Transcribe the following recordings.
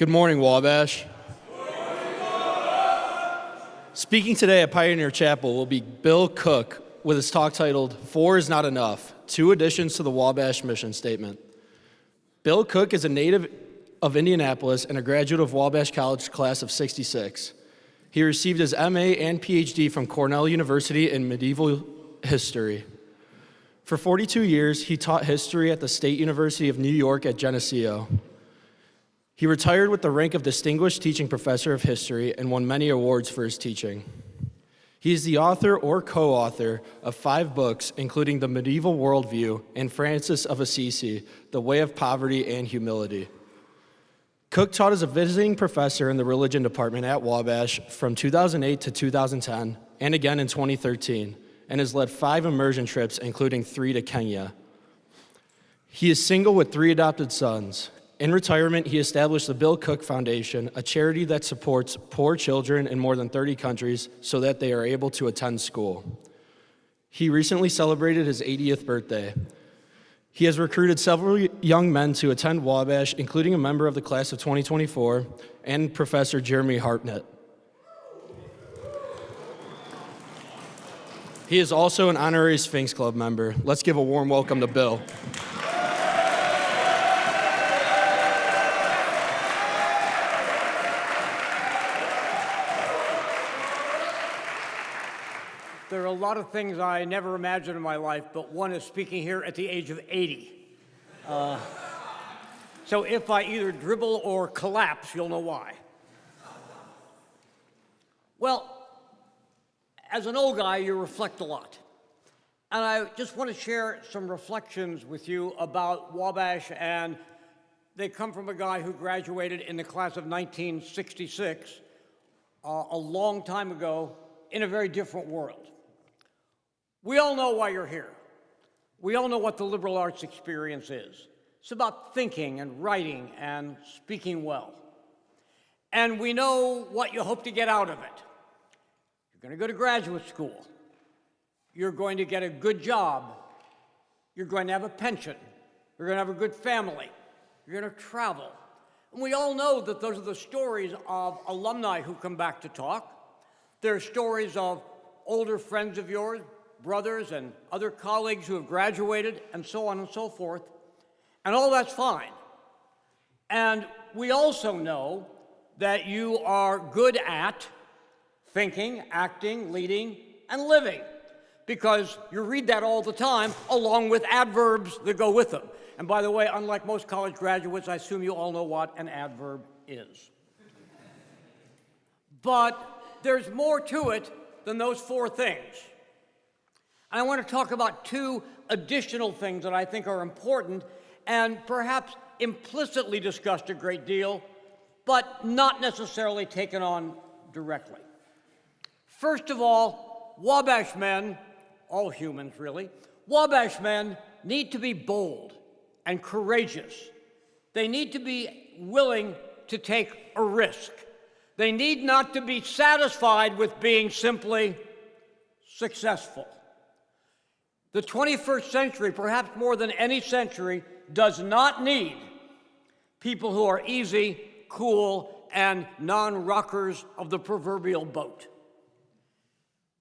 Good morning, Wabash. Speaking today at Pioneer Chapel will be Bill Cook with his talk titled, "Four is Not Enough, Two Additions to the Wabash Mission Statement." Bill Cook is a native of Indianapolis and a graduate of Wabash College class of '66. He received his MA and PhD from Cornell University in medieval history. For 42 years, he taught history at the State University of New York at Geneseo. He retired with the rank of Distinguished Teaching Professor of History and won many awards for his teaching. He is the author or co-author of 5 books, including The Medieval Worldview and Francis of Assisi, The Way of Poverty and Humility. Cook taught as a visiting professor in the religion department at Wabash from 2008 to 2010, and again in 2013, and has led 5 immersion trips, including 3 to Kenya. He is single with 3 adopted sons. In retirement, he established the Bill Cook Foundation, a charity that supports poor children in more than 30 countries so that they are able to attend school. He recently celebrated his 80th birthday. He has recruited several young men to attend Wabash, including a member of the class of 2024 and Professor Jeremy Hartnett. He is also an honorary Sphinx Club member. Let's give a warm welcome to Bill. There are a lot of things I never imagined in my life, but one is speaking here at the age of 80. So if I either dribble or collapse, you'll know why. Well, as an old guy, you reflect a lot. And I just want to share some reflections with you about Wabash, and they come from a guy who graduated in the class of 1966, a long time ago, in a very different world. We all know why you're here. We all know what the liberal arts experience is. It's about thinking and writing and speaking well. And we know what you hope to get out of it. You're going to go to graduate school. You're going to get a good job. You're going to have a pension. You're going to have a good family. You're going to travel. And we all know that those are the stories of alumni who come back to talk. There are stories of older friends of yours, brothers and other colleagues who have graduated, and so on and so forth. And all that's fine. And we also know that you are good at thinking, acting, leading, and living, because you read that all the time, along with adverbs that go with them. And by the way, unlike most college graduates, I assume you all know what an adverb is. But there's more to it than those 4 things. And I want to talk about 2 additional things that I think are important and perhaps implicitly discussed a great deal, but not necessarily taken on directly. First of all, Wabash men, all humans really, Wabash men need to be bold and courageous. They need to be willing to take a risk. They need not to be satisfied with being simply successful. The 21st century, perhaps more than any century, does not need people who are easy, cool, and non-rockers of the proverbial boat.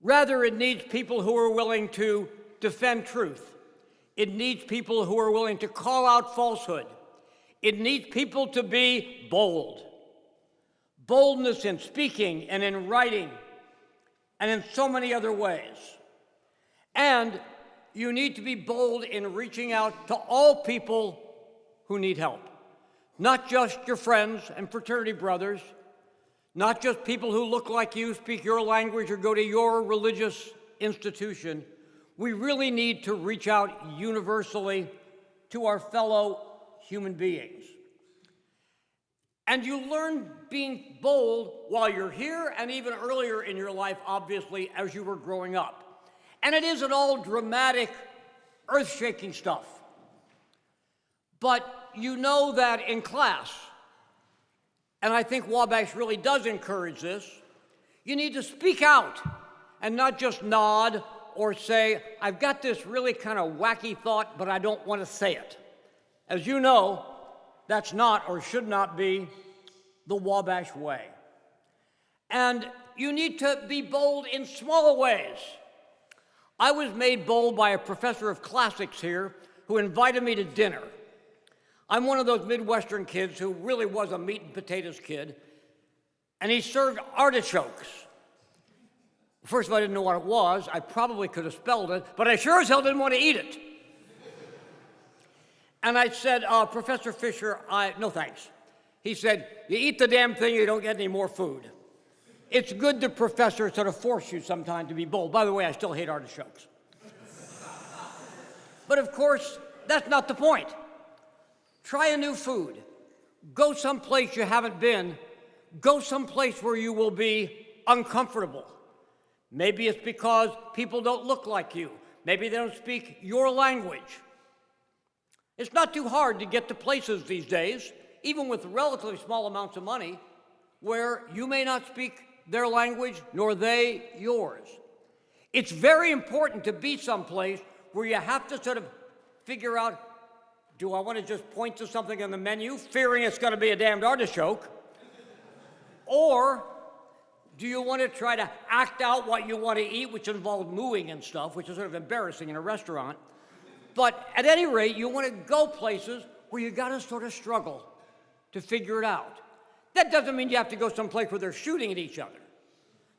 Rather, it needs people who are willing to defend truth. It needs people who are willing to call out falsehood. It needs people to be bold. Boldness in speaking and in writing and in so many other ways. And you need to be bold in reaching out to all people who need help. Not just your friends and fraternity brothers, not just people who look like you, speak your language, or go to your religious institution. We really need to reach out universally to our fellow human beings. And you learn being bold while you're here and even earlier in your life, obviously, as you were growing up. And it isn't all dramatic, earth-shaking stuff. But you know that in class, and I think Wabash really does encourage this, you need to speak out and not just nod or say, I've got this really kind of wacky thought, but I don't want to say it. As you know, that's not or should not be the Wabash way. And you need to be bold in small ways. I was made bold by a professor of classics here who invited me to dinner. I'm one of those Midwestern kids who really was a meat and potatoes kid, and he served artichokes. First of all, I didn't know what it was. I probably could have spelled it, but I sure as hell didn't want to eat it. And I said, Professor Fisher, no thanks. He said, you eat the damn thing, you don't get any more food. It's good the professor sort of force you sometime to be bold. By the way, I still hate artichokes. But of course, that's not the point. Try a new food. Go someplace you haven't been. Go someplace where you will be uncomfortable. Maybe it's because people don't look like you. Maybe they don't speak your language. It's not too hard to get to places these days, even with relatively small amounts of money, where you may not speak their language, nor they yours. It's very important to be someplace where you have to sort of figure out, do I want to just point to something on the menu, fearing it's going to be a damned artichoke? Or do you want to try to act out what you want to eat, which involves mooing and stuff, which is sort of embarrassing in a restaurant? But at any rate, you want to go places where you got to sort of struggle to figure it out. That doesn't mean you have to go someplace where they're shooting at each other.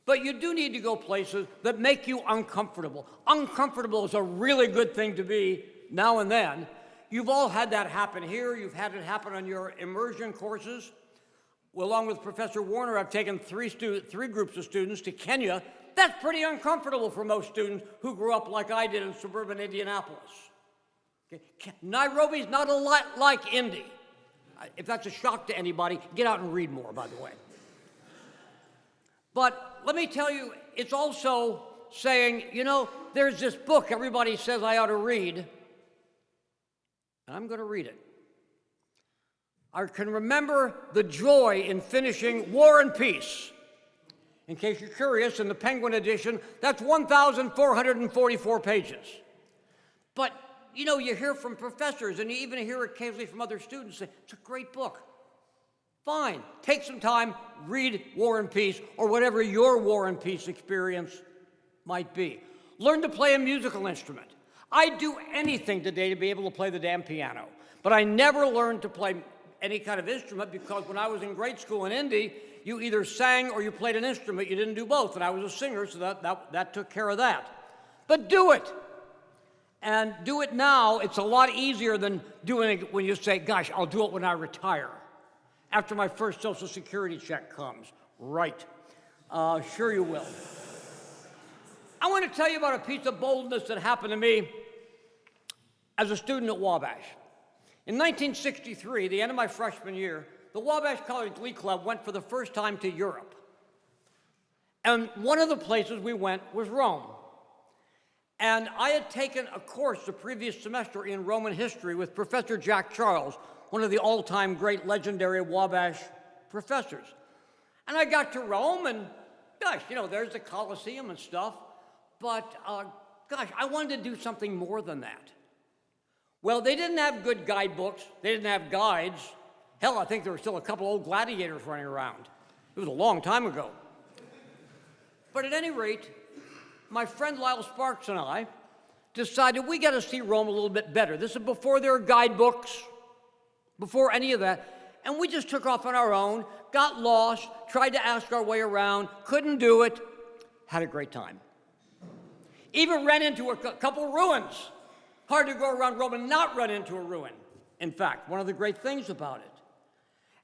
But you do need to go places that make you uncomfortable. Uncomfortable is a really good thing to be now and then. You've all had that happen here. You've had it happen on your immersion courses. Well, along with Professor Warner, I've taken three groups of students to Kenya. That's pretty uncomfortable for most students who grew up like I did in suburban Indianapolis. Okay? Nairobi's not a lot like Indy. If that's a shock to anybody, get out and read more, by the way. But let me tell you, it's also saying, you know, there's this book everybody says I ought to read, and I'm going to read it. I can remember the joy in finishing War and Peace. In case you're curious, in the Penguin edition, that's 1,444 pages. But you know, you hear from professors, and you even hear occasionally from other students say, it's a great book. Fine, take some time, read War and Peace, or whatever your War and Peace experience might be. Learn to play a musical instrument. I'd do anything today to be able to play the damn piano, but I never learned to play any kind of instrument because when I was in grade school in Indy, you either sang or you played an instrument. You didn't do both, and I was a singer, so that took care of that. But do it. And do it now. It's a lot easier than doing it when you say, gosh, I'll do it when I retire, after my first Social Security check comes. Right. Sure you will. I want to tell you about a piece of boldness that happened to me as a student at Wabash. In 1963, the end of my freshman year, the Wabash College Glee Club went for the first time to Europe. And one of the places we went was Rome. And I had taken a course the previous semester in Roman history with Professor Jack Charles, one of the all-time great legendary Wabash professors. And I got to Rome, and gosh, you know, there's the Colosseum and stuff. But gosh, I wanted to do something more than that. Well, they didn't have good guidebooks. They didn't have guides. Hell, I think there were still a couple old gladiators running around. It was a long time ago. But at any rate, my friend Lyle Sparks and I decided we got to see Rome a little bit better. This is before there were guidebooks, before any of that. And we just took off on our own, got lost, tried to ask our way around, couldn't do it, had a great time. Even ran into a couple ruins. Hard to go around Rome and not run into a ruin. In fact, one of the great things about it.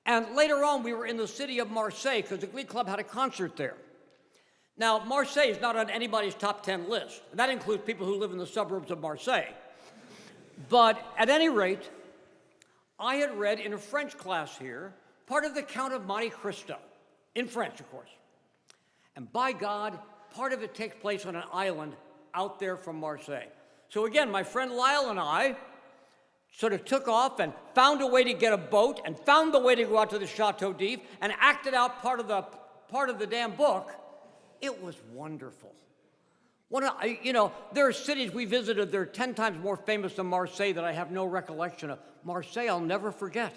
And later on, we were in the city of Marseille because the Glee Club had a concert there. Now, Marseille is not on anybody's top 10 list. And that includes people who live in the suburbs of Marseille. But at any rate, I had read in a French class here part of the Count of Monte Cristo, in French, of course. And by God, part of it takes place on an island out there from Marseille. So again, my friend Lyle and I sort of took off and found a way to get a boat and found the way to go out to the Chateau d'If and acted out part of the damn book. It was wonderful. You know, there are cities we visited, they're 10 times more famous than Marseille that I have no recollection of. Marseille, I'll never forget.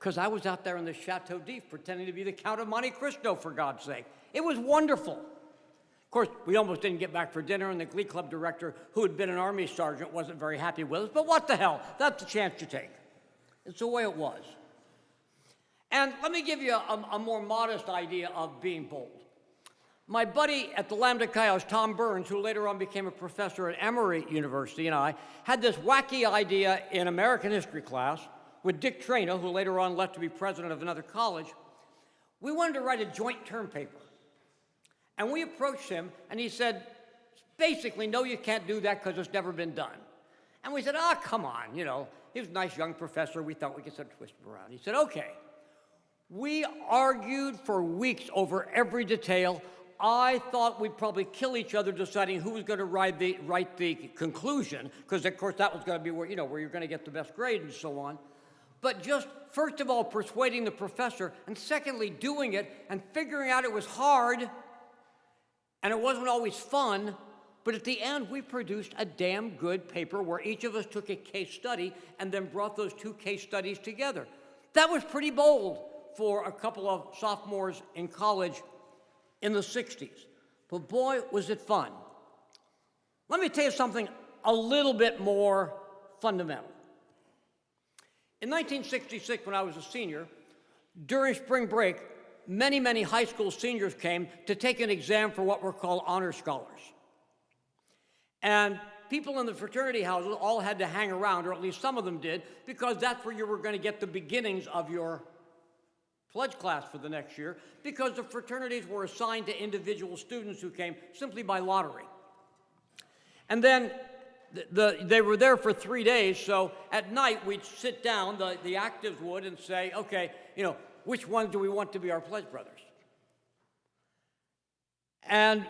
because I was out there in the Chateau d'If pretending to be the Count of Monte Cristo, for God's sake. It was wonderful. Of course, we almost didn't get back for dinner, and the Glee Club director, who had been an Army sergeant, wasn't very happy with us, but what the hell? That's the chance you take. It's the way it was. And let me give you a more modest idea of being bold. My buddy at the Lambda Chi House, Tom Burns, who later on became a professor at Emory University, and I had this wacky idea in American history class with Dick Traina, who later on left to be president of another college. We wanted to write a joint term paper. And we approached him, and he said, basically, no, you can't do that because it's never been done. And we said, come on, you know. He was a nice young professor. We thought we could sort of twist him around. He said, okay. We argued for weeks over every detail. I thought we'd probably kill each other deciding who was going to write the conclusion, because, of course, that was going to be where you're going to get the best grade and so on. But just, first of all, persuading the professor, and secondly, doing it and figuring out it was hard, and it wasn't always fun, but at the end, we produced a damn good paper where each of us took a case study and then brought those two case studies together. That was pretty bold for a couple of sophomores in college in the 60s. But boy, was it fun. Let me tell you something a little bit more fundamental. In 1966, when I was a senior, during spring break, many, many high school seniors came to take an exam for what were called honor scholars. And people in the fraternity houses all had to hang around, or at least some of them did, because that's where you were going to get the beginnings of your pledge class for the next year, because the fraternities were assigned to individual students who came simply by lottery. And then they were there for 3 days, so at night we'd sit down, the actives would, and say, okay, which ones do we want to be our pledge brothers? And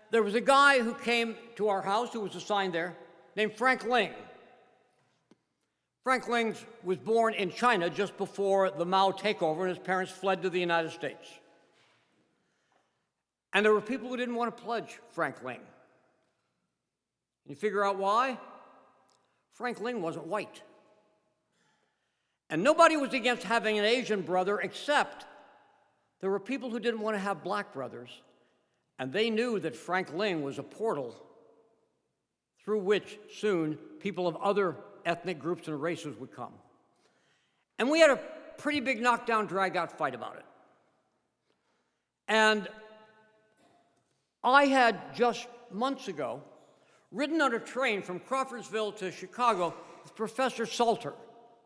there was a guy who came to our house who was assigned there named Frank Ling. Frank Ling was born in China just before the Mao takeover, and his parents fled to the United States. And there were people who didn't want to pledge Frank Ling. You figure out why? Frank Ling wasn't white. And nobody was against having an Asian brother, except there were people who didn't want to have black brothers, and they knew that Frank Ling was a portal through which soon people of other ethnic groups and races would come. And we had a pretty big knockdown, drag-out fight about it. And I had just months ago ridden on a train from Crawfordsville to Chicago with Professor Salter,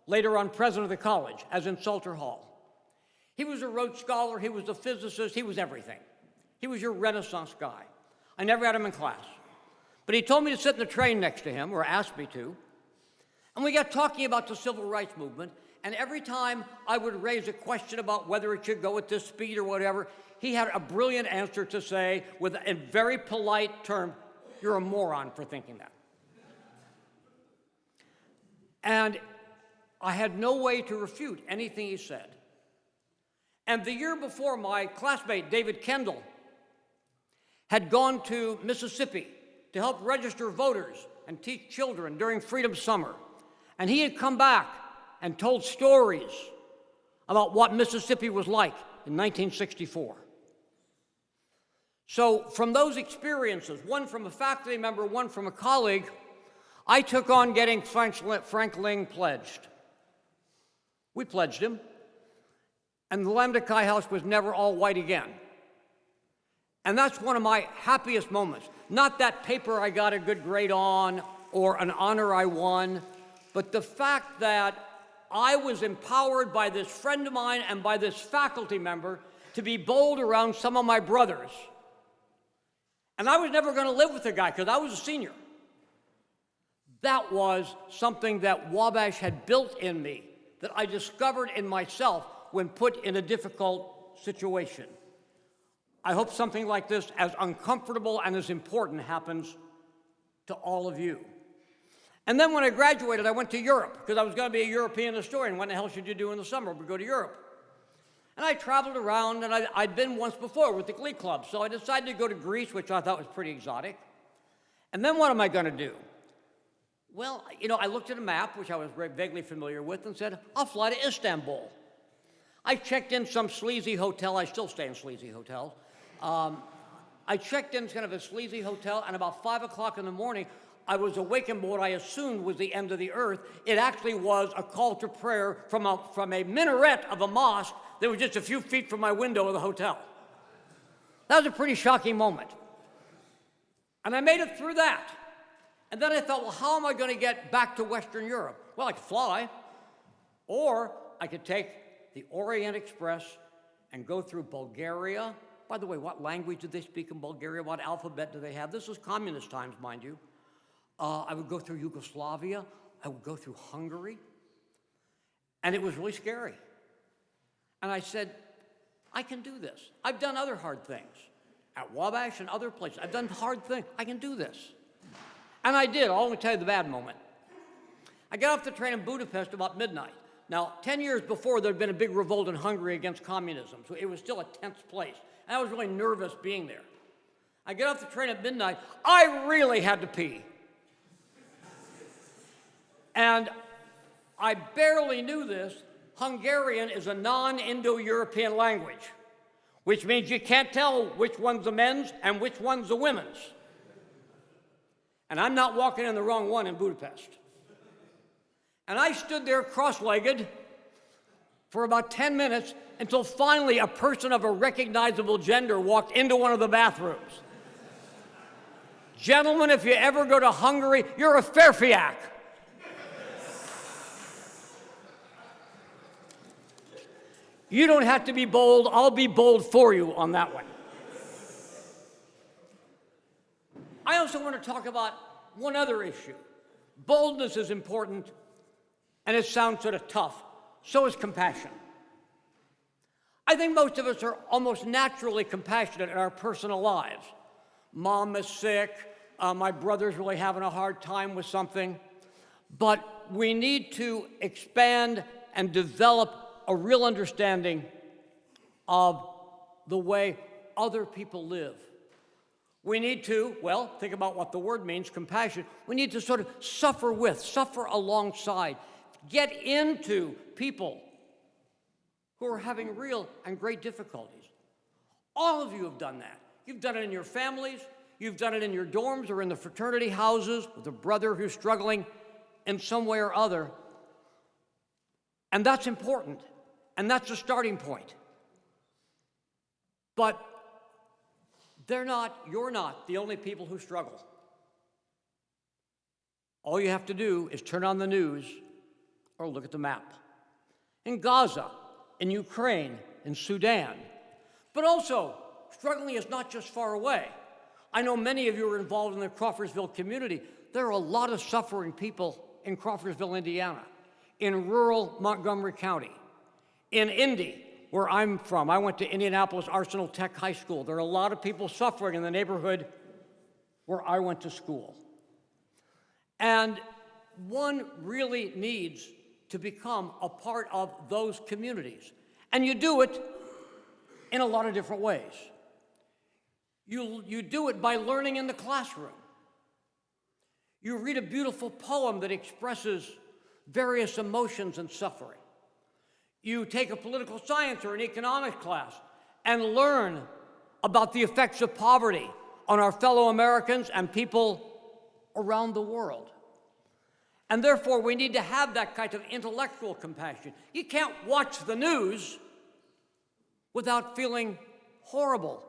later on president of the college, as in Salter Hall. He was a Rhodes Scholar, he was a physicist, he was everything. He was your Renaissance guy. I never had him in class. But he told me to sit in the train next to him, or asked me to, and we got talking about the civil rights movement, and every time I would raise a question about whether it should go at this speed or whatever, he had a brilliant answer to say, with a very polite term, "You're a moron for thinking that." And I had no way to refute anything he said. And the year before, my classmate, David Kendall, had gone to Mississippi to help register voters and teach children during Freedom Summer. And he had come back and told stories about what Mississippi was like in 1964. So from those experiences, one from a faculty member, one from a colleague, I took on getting Frank Ling pledged. We pledged him, and the Lambda Chi House was never all white again. And that's one of my happiest moments. Not that paper I got a good grade on or an honor I won, but the fact that I was empowered by this friend of mine and by this faculty member to be bold around some of my brothers. And I was never going to live with the guy because I was a senior. That was something that Wabash had built in me, that I discovered in myself when put in a difficult situation. I hope something like this, as uncomfortable and as important, happens to all of you. And then when I graduated, I went to Europe, because I was going to be a European historian. What the hell should you do in the summer but go to Europe? And I traveled around, and I'd been once before with the Glee Club, so I decided to go to Greece, which I thought was pretty exotic. And then what am I going to do? Well, I looked at a map, which I was vaguely familiar with, and said, I'll fly to Istanbul. I checked in some sleazy hotel. I still stay in sleazy hotels. I checked in kind of a sleazy hotel, and about 5 o'clock in the morning, I was awakened by what I assumed was the end of the earth. It actually was a call to prayer from a minaret of a mosque that was just a few feet from my window of the hotel. That was a pretty shocking moment. And I made it through that. And then I thought, well, how am I going to get back to Western Europe? Well, I could fly, or I could take the Orient Express and go through Bulgaria. By the way, what language do they speak in Bulgaria? What alphabet do they have? This was communist times, mind you. I would go through Yugoslavia. I would go through Hungary. And it was really scary. And I said, I can do this. I've done other hard things at Wabash and other places. I've done hard things. I can do this. And I did. I'll only tell you the bad moment. I got off the train in Budapest about midnight. Now, 10 years before, there had been a big revolt in Hungary against communism, so it was still a tense place. And I was really nervous being there. I get off the train at midnight. I really had to pee. And I barely knew this. Hungarian is a non-Indo-European language, which means you can't tell which one's the men's and which one's the women's. And I'm not walking in the wrong one in Budapest. And I stood there cross-legged for about 10 minutes until finally a person of a recognizable gender walked into one of the bathrooms. Gentlemen, if you ever go to Hungary, you're a Ferfiak. You don't have to be bold. I'll be bold for you on that one. I also want to talk about one other issue. Boldness is important, and it sounds sort of tough. So is compassion. I think most of us are almost naturally compassionate in our personal lives. Mom is sick. My brother's really having a hard time with something. But we need to expand and develop a real understanding of the way other people live. We need to, well, think about what the word means, compassion. We need to sort of suffer with, suffer alongside, get into people who are having real and great difficulties. All of you have done that. You've done it in your families, you've done it in your dorms or in the fraternity houses with a brother who's struggling in some way or other. And that's important, and that's a starting point. But you're not the only people who struggle. All you have to do is turn on the news or look at the map. In Gaza, in Ukraine, in Sudan. But also, struggling is not just far away. I know many of you are involved in the Crawfordsville community. There are a lot of suffering people in Crawfordsville, Indiana, in rural Montgomery County, in Indy, where I'm from. I went to Indianapolis Arsenal Tech High School. There are a lot of people suffering in the neighborhood where I went to school. And one really needs to become a part of those communities. And you do it in a lot of different ways. You do it by learning in the classroom. You read a beautiful poem that expresses various emotions and suffering. You take a political science or an economics class and learn about the effects of poverty on our fellow Americans and people around the world. And therefore, we need to have that kind of intellectual compassion. You can't watch the news without feeling horrible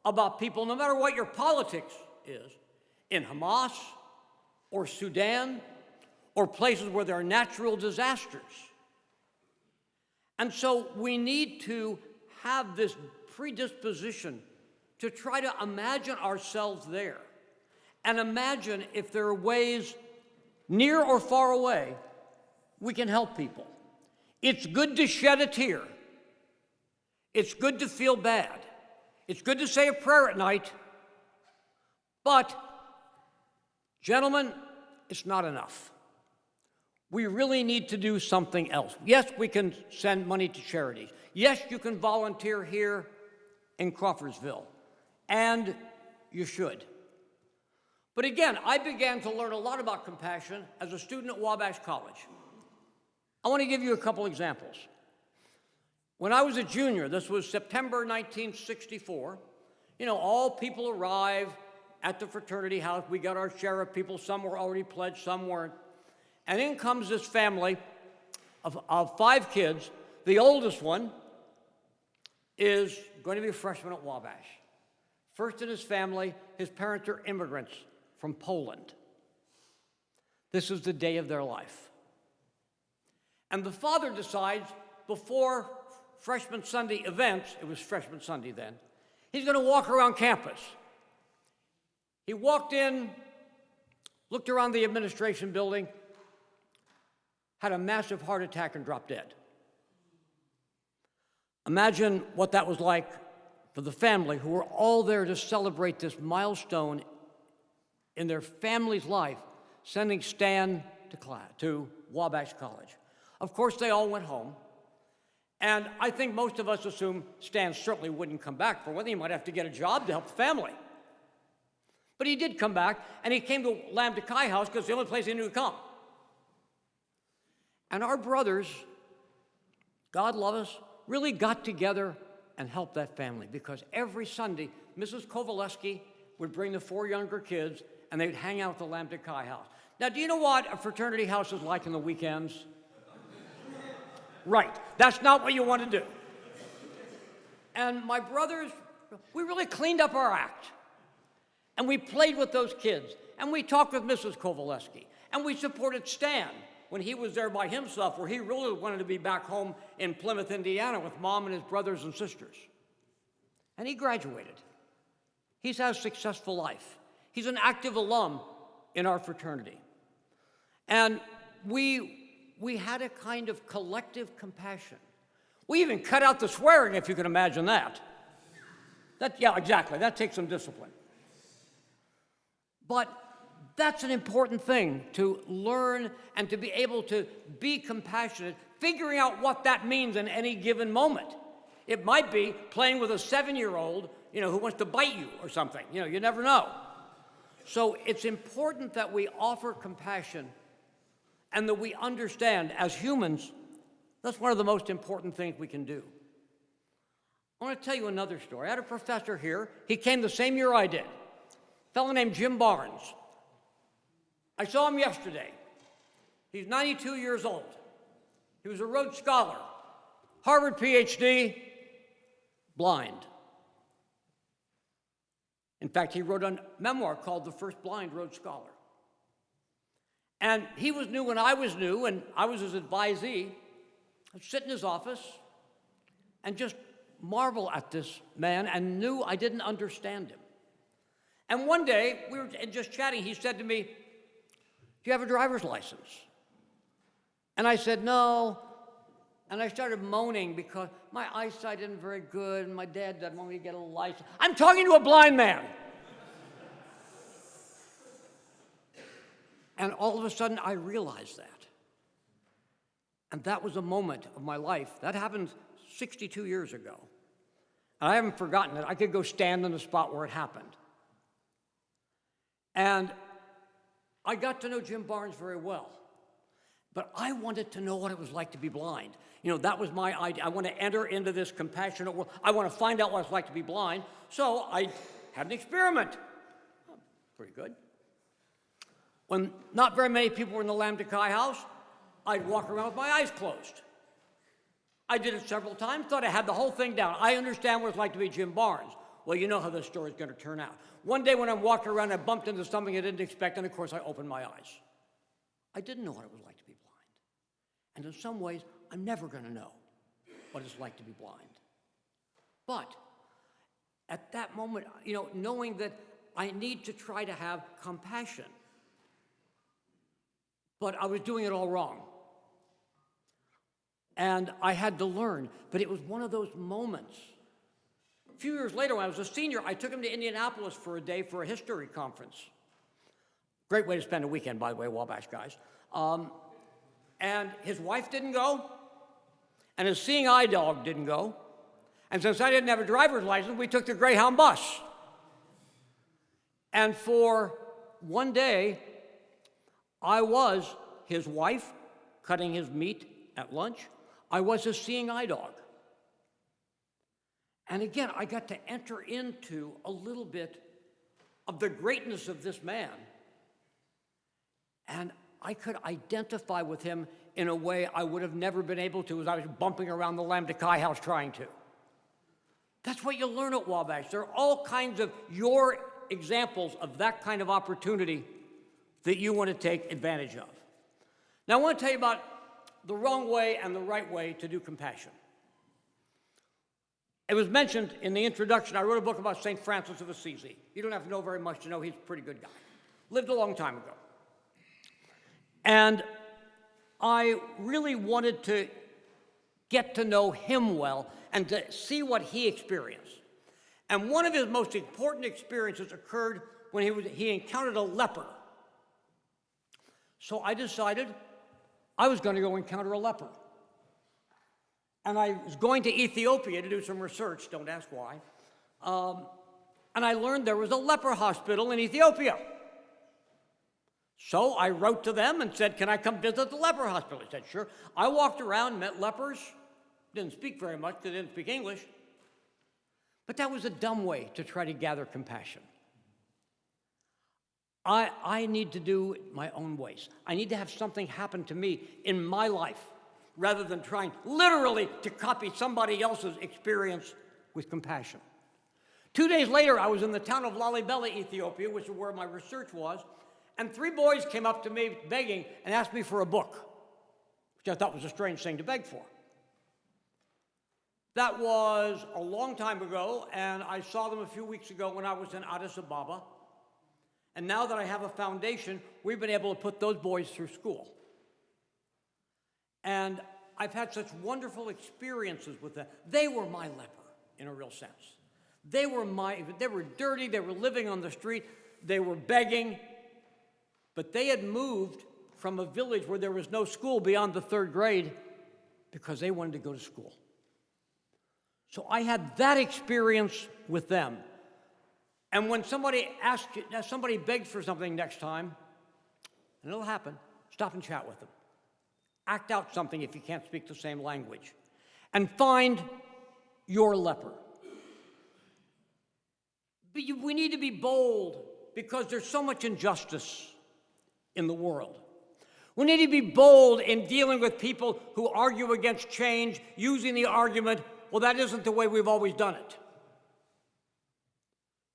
about people, no matter what your politics is, in Hamas or Sudan or places where there are natural disasters. And so we need to have this predisposition to try to imagine ourselves there and imagine if there are ways, near or far away, we can help people. It's good to shed a tear. It's good to feel bad. It's good to say a prayer at night. But, gentlemen, it's not enough. We really need to do something else. Yes, we can send money to charities. Yes, you can volunteer here in Crawfordsville, and you should. But again, I began to learn a lot about compassion as a student at Wabash College. I want to give you a couple examples. When I was a junior, this was September 1964, all people arrive at the fraternity house. We got our share of people. Some were already pledged, some weren't. And in comes this family of 5 kids. The oldest one is going to be a freshman at Wabash. First in his family, his parents are immigrants from Poland. This is the day of their life. And the father decides, before Freshman Sunday events, it was Freshman Sunday then, he's going to walk around campus. He walked in, looked around the administration building, had a massive heart attack and dropped dead. Imagine what that was like for the family who were all there to celebrate this milestone in their family's life, sending Stan to Wabash College. Of course, they all went home. And I think most of us assume Stan certainly wouldn't come back for one thing. He might have to get a job to help the family. But he did come back, and he came to Lambda Chi House because it's the only place he knew to come. And our brothers, God love us, really got together and helped that family, because every Sunday, Mrs. Kowaleski would bring the 4 younger kids, and they'd hang out at the Lambda Chi House. Now, do you know what a fraternity house is like on the weekends? Right, that's not what you want to do. And my brothers, we really cleaned up our act. And we played with those kids, and we talked with Mrs. Kowaleski, and we supported Stan when he was there by himself, where he really wanted to be back home in Plymouth, Indiana with Mom and his brothers and sisters. And he graduated. He's had a successful life. He's an active alum in our fraternity. And we had a kind of collective compassion. We even cut out the swearing, if you can imagine that. Yeah, exactly. That takes some discipline. But that's an important thing, to learn and to be able to be compassionate, figuring out what that means in any given moment. It might be playing with a 7-year-old, who wants to bite you or something. You never know. So it's important that we offer compassion and that we understand, as humans, that's one of the most important things we can do. I want to tell you another story. I had a professor here. He came the same year I did. A fellow named Jim Barnes. I saw him yesterday. He's 92 years old. He was a Rhodes Scholar, Harvard PhD, blind. In fact, he wrote a memoir called The First Blind Rhodes Scholar. And he was new when I was new, and I was his advisee. I'd sit in his office and just marvel at this man and knew I didn't understand him. And one day, we were just chatting, he said to me, "Do you have a driver's license?" And I said, "No." And I started moaning because my eyesight isn't very good, and my dad doesn't want me to get a license. I'm talking to a blind man. And all of a sudden, I realized that. And that was a moment of my life. That happened 62 years ago. And I haven't forgotten it. I could go stand on the spot where it happened. And I got to know Jim Barnes very well. But I wanted to know what it was like to be blind. That was my idea. I want to enter into this compassionate world. I want to find out what it's like to be blind. So I had an experiment. Pretty good. When not very many people were in the Lambda Chi house, I'd walk around with my eyes closed. I did it several times, thought I had the whole thing down. I understand what it's like to be Jim Barnes. Well, you know how this story's going to turn out. One day when I'm walking around, I bumped into something I didn't expect, and of course I opened my eyes. I didn't know what it was like to be blind. And in some ways, I'm never going to know what it's like to be blind. But at that moment, knowing that I need to try to have compassion, but I was doing it all wrong. And I had to learn, but it was one of those moments. A few years later, when I was a senior, I took him to Indianapolis for a day for a history conference. Great way to spend a weekend, by the way, Wabash guys. And his wife didn't go, and his seeing eye dog didn't go. And since I didn't have a driver's license, we took the Greyhound bus. And for one day, I was his wife, cutting his meat at lunch. I was his seeing eye dog. And again, I got to enter into a little bit of the greatness of this man. And I could identify with him in a way I would have never been able to as I was bumping around the Lambda Chi house trying to. That's what you learn at Wabash. There are all kinds of your examples of that kind of opportunity that you want to take advantage of. Now, I want to tell you about the wrong way and the right way to do compassion. It was mentioned in the introduction, I wrote a book about St. Francis of Assisi. You don't have to know very much to know he's a pretty good guy. Lived a long time ago. And I really wanted to get to know him well and to see what he experienced. And one of his most important experiences occurred when he encountered a leper. So I decided I was going to go encounter a leper. And I was going to Ethiopia to do some research, don't ask why. And I learned there was a leper hospital in Ethiopia. So I wrote to them and said, can I come visit the leper hospital? He said, sure. I walked around, met lepers, didn't speak very much because they didn't speak English. But that was a dumb way to try to gather compassion. I need to do it my own ways. I need to have something happen to me in my life rather than trying literally to copy somebody else's experience with compassion. 2 days later, I was in the town of Lalibela, Ethiopia, which is where my research was, and 3 boys came up to me begging and asked me for a book, which I thought was a strange thing to beg for. That was a long time ago, and I saw them a few weeks ago when I was in Addis Ababa. And now that I have a foundation, we've been able to put those boys through school. And I've had such wonderful experiences with them. They were my leper, in a real sense. They were dirty, they were living on the street, they were begging, but they had moved from a village where there was no school beyond the 3rd grade because they wanted to go to school. So I had that experience with them. And when somebody begs for something next time, and it'll happen, stop and chat with them. Act out something if you can't speak the same language. And find your leper. We need to be bold because there's so much injustice in the world. We need to be bold in dealing with people who argue against change, using the argument, well, that isn't the way we've always done it.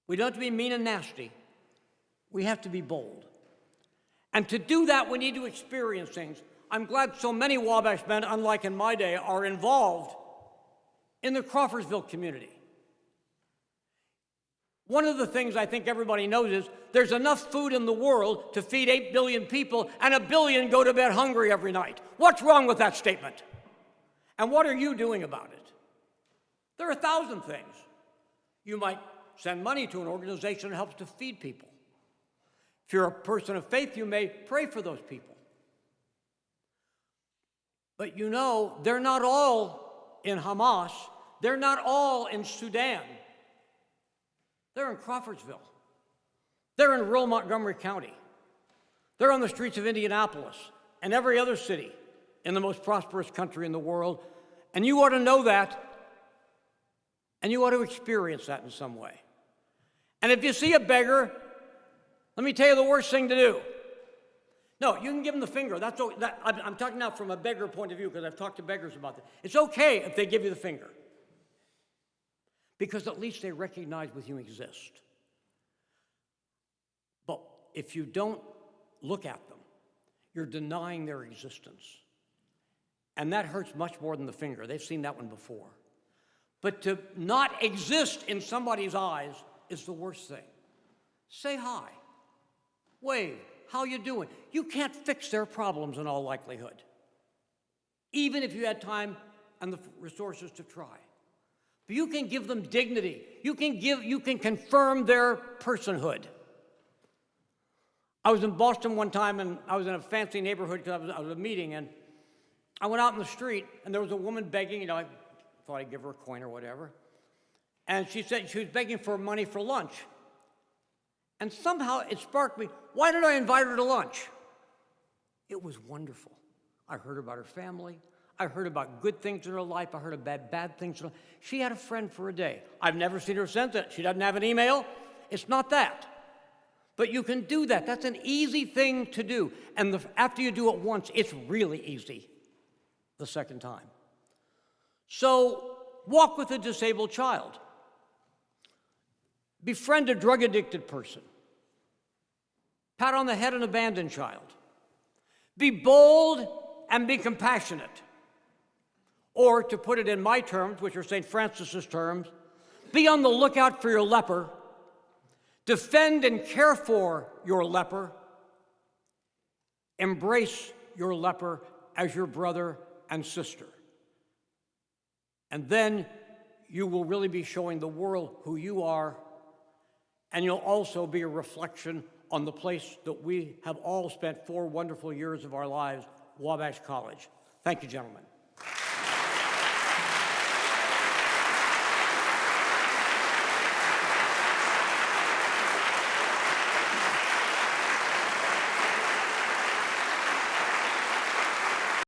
We don't have to be mean and nasty. We have to be bold. And to do that, we need to experience things. I'm glad so many Wabash men, unlike in my day, are involved in the Crawfordsville community. One of the things I think everybody knows is there's enough food in the world to feed 8 billion people, and 1 billion go to bed hungry every night. What's wrong with that statement? And what are you doing about it? There are 1,000 things. You might send money to an organization that helps to feed people. If you're a person of faith, you may pray for those people. But you know, they're not all in Hamas. They're not all in Sudan. They're in Crawfordsville. They're in rural Montgomery County. They're on the streets of Indianapolis and every other city in the most prosperous country in the world. And you ought to know that, and you ought to experience that in some way. And if you see a beggar, let me tell you the worst thing to do. No, you can give them the finger. I'm talking now from a beggar point of view because I've talked to beggars about that. It's okay if they give you the finger because at least they recognize with you exist. But if you don't look at them, you're denying their existence. And that hurts much more than the finger. They've seen that one before. But to not exist in somebody's eyes is the worst thing. Say hi. Wave. How you doing? You can't fix their problems in all likelihood, even if you had time and the resources to try. But you can give them dignity. You can confirm their personhood. I was in Boston one time, and I was in a fancy neighborhood because I was at a meeting, and I went out in the street, and there was a woman begging. I thought I'd give her a coin or whatever. And she said she was begging for money for lunch. And somehow it sparked me, why did I invite her to lunch? It was wonderful. I heard about her family. I heard about good things in her life. I heard about bad things in her life. She had a friend for a day. I've never seen her since. She doesn't have an email. It's not that. But you can do that. That's an easy thing to do. And after you do it once, it's really easy the second time. So walk with a disabled child. Befriend a drug-addicted person. Pat on the head an abandoned child. Be bold and be compassionate. Or, to put it in my terms, which are St. Francis's terms, be on the lookout for your leper. Defend and care for your leper. Embrace your leper as your brother and sister. And then you will really be showing the world who you are, and you'll also be a reflection on the place that we have all spent 4 wonderful years of our lives, Wabash College. Thank you, gentlemen.